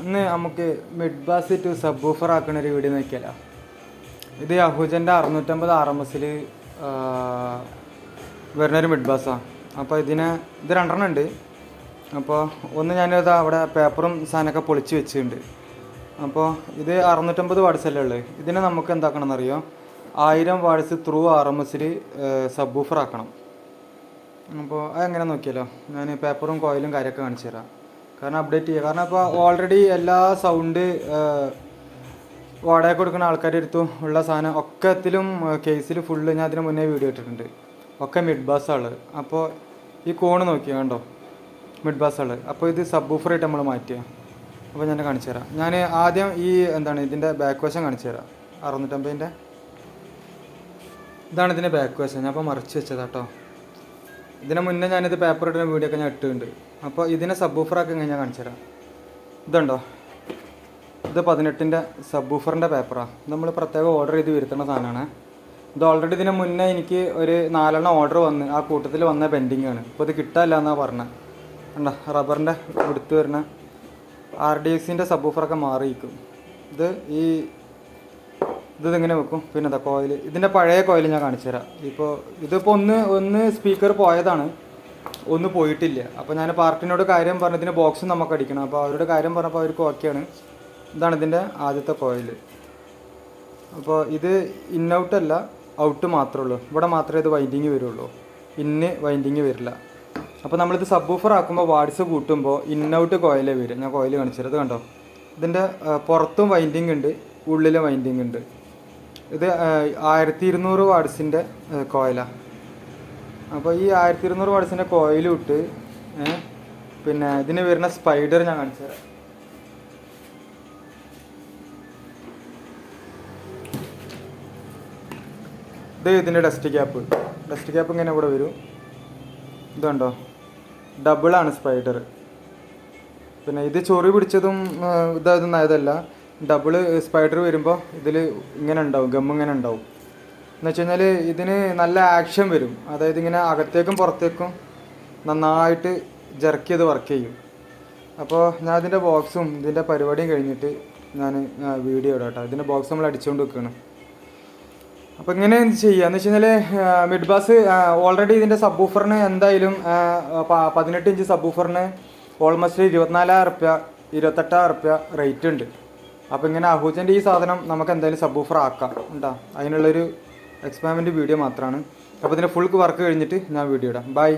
ഇന്ന് നമുക്ക് mid bass to subwoofer ആക്കുന്ന ഒരു വീഡിയോ നോക്കിയാലോ. ഇത് യഹൂജൻ്റെ 650 RMS വരുന്നൊരു മിഡ് ബാസാണ്. അപ്പോൾ ഇത് രണ്ടെണ്ണം ഉണ്ട്. അപ്പോൾ ഒന്ന് ഞാനിത് അവിടെ പേപ്പറും സാധനമൊക്കെ പൊളിച്ച് വെച്ചിട്ടുണ്ട്. അപ്പോൾ ഇത് 650 വാട്സല്ലേ ഉള്ളത്. ഇതിനെ നമുക്ക് എന്താക്കണം എന്നറിയോ, 1000 വാട്സ് ത്രൂ RMS സബ് വൂഫർ ആക്കണം. അപ്പോൾ അതെങ്ങനെ നോക്കിയാലോ. ഞാൻ പേപ്പറും കോയിലും കാര്യമൊക്കെ കാണിച്ചു തരാം. കാരണം അപ്ഡേറ്റ് ചെയ്യുക. കാരണം ഇപ്പോൾ ഓൾറെഡി എല്ലാ സൗണ്ട് വാടക കൊടുക്കുന്ന ആൾക്കാരുടെ അടുത്തും ഉള്ള സാധനം ഒക്കത്തിലും കേസിൽ ഫുള്ള് ഞാൻ അതിന് മുന്നേ വീഡിയോ ഇട്ടിട്ടുണ്ട്. ഒക്കെ മിഡ് ബാസാണ്. അപ്പോൾ ഈ കോണ് നോക്കിയാൽ കണ്ടോ, മിഡ് ബാസാണ്. അപ്പോൾ ഇത് സബ് വൂഫറായിട്ട് നമ്മൾ മാറ്റുക. അപ്പോൾ ഞാൻ കാണിച്ചു തരാം. ഞാൻ ആദ്യം ഇതിൻ്റെ ബാക്ക് വശം കാണിച്ചു തരാം. 650ൻ്റെ ഇതാണ് ഇതിൻ്റെ ബാക്ക് വശം. ഞാൻ അപ്പോൾ മറിച്ച് വെച്ചതാ കേട്ടോ. ഇതിന് മുന്നേ ഞാനിത് പേപ്പർ ഇടുന്ന വീഡിയോ ഒക്കെ ഞാൻ ഇട്ടിട്ടുണ്ട്. അപ്പോൾ ഇതിനെ സബ് വൂഫറാക്കി ഞാൻ കാണിച്ചു തരാം. ഇതുണ്ടോ, ഇത് 18ൻ്റെ സബ് വൂഫറിൻ്റെ പേപ്പറാണ്. നമ്മൾ പ്രത്യേകം ഓർഡർ ചെയ്ത് വരുത്തുന്ന സാധനമാണ്. ഇത് ഓൾറെഡി ഇതിന് മുന്നേ എനിക്ക് ഒരു 4 ഓർഡർ വന്ന് ആ കൂട്ടത്തിൽ വന്ന പെൻഡിങ് ആണ്. ഇപ്പോൾ ഇത് കിട്ടാനില്ല എന്നാണ് പറഞ്ഞത്. കണ്ടോ, റബ്ബറിൻ്റെ എടുത്ത് വരുന്ന RDXൻ്റെ സബ് വൂഫറൊക്കെ മാറിയിരിക്കും. ഇതിങ്ങനെ വെക്കും. പിന്നെ എന്താ കോയിൽ, ഇതിൻ്റെ പഴയ കോയിൽ ഞാൻ കാണിച്ചു തരാം. ഇതിപ്പോൾ ഒന്ന് സ്പീക്കർ പോയതാണ്, ഒന്ന് പോയിട്ടില്ല. അപ്പോൾ ഞാൻ പാർട്ടിനോട് കാര്യം പറഞ്ഞതിന് ബോക്സും നമുക്ക് അടിക്കണം. അപ്പോൾ അവരോട് കാര്യം പറഞ്ഞപ്പോൾ അവർക്ക് ഓക്കെയാണ്. ഇതാണ് ഇതിൻ്റെ ആദ്യത്തെ കോയിൽ. അപ്പോൾ ഇത് ഇന്നൗട്ടല്ല, ഔട്ട് മാത്രമേ ഉള്ളൂ. ഇവിടെ മാത്രമേ ഇത് വൈൻഡിങ് വരുള്ളൂ, വൈൻഡിങ് വരില്ല. അപ്പോൾ നമ്മളിത് സബ് വൂഫർ ആക്കുമ്പോൾ വാട്സ് കൂട്ടുമ്പോൾ ഇന്നൗട്ട് കോയിലേ വരും. ഞാൻ കോയിൽ കാണിച്ചത് ഇത് കണ്ടോ. ഇതിൻ്റെ പുറത്തും വൈൻഡിങ് ഉണ്ട്, ഉള്ളിലും വൈൻഡിങ് ഉണ്ട്. ഇത് 1200 വാട്സിൻ്റെ കോയിലാണ്. അപ്പോൾ ഈ 1200 വാട്സിൻ്റെ കോയിൽ ഇട്ട് പിന്നെ ഇതിന് വരുന്ന സ്പൈഡർ ഞാൻ കാണിച്ചു തരാം. ഇത് ഇതിൻ്റെ ഡസ്റ്റ് ക്യാപ്പ് ഇങ്ങനെ ഇവിടെ വരും. ഇതുണ്ടോ, ഡബിളാണ് സ്പൈഡർ. പിന്നെ ഇത് ചൊറി പിടിച്ചതും ഇതൊന്നും ആയതല്ല. ഡബിള് സ്പൈഡർ വരുമ്പോൾ ഇതിൽ ഇങ്ങനെ ഉണ്ടാവും, ഇങ്ങനെ ഉണ്ടാവും. എന്ന് വെച്ച് കഴിഞ്ഞാൽ ഇതിന് നല്ല ആക്ഷൻ വരും. അതായത് ഇങ്ങനെ അകത്തേക്കും പുറത്തേക്കും നന്നായിട്ട് ജർക്ക് ചെയ്ത് വർക്ക് ചെയ്യും. അപ്പോൾ ഞാൻ ഇതിൻ്റെ ബോക്സും ഇതിൻ്റെ പരിപാടിയും കഴിഞ്ഞിട്ട് ഞാൻ വീഡിയോ ഇടാം കേട്ടോ. ഇതിൻ്റെ ബോക്സ് നമ്മൾ അടിച്ചുകൊണ്ട് വെക്കുകയാണ്. അപ്പോൾ ഇങ്ങനെ ചെയ്യുക എന്ന് വെച്ച് കഴിഞ്ഞാൽ മിഡ് ബാസ് ഓൾറെഡി ഇതിൻ്റെ സബ് വൂഫറിന് എന്തായാലും 18 ഇഞ്ച് സബ് വൂഫറിന് ഓൾമോസ്റ്റ് 24,000 റുപ്യ 28,000 റുപ്യ റേറ്റ് ഉണ്ട്. അപ്പോൾ ഇങ്ങനെ അഹൂജൻ്റെ ഈ സാധനം നമുക്ക് എന്തായാലും സബ് വൂഫർ ആക്കാം ഉണ്ടാ. അതിനുള്ളൊരു എക്സ്പെരിമെൻറ്റ് വീഡിയോ മാത്രമാണ്. അപ്പോൾ ഇതിൻ്റെ ഫുൾ വർക്ക് കഴിഞ്ഞിട്ട് ഞാൻ വീഡിയോ ഇടാം. ബൈ.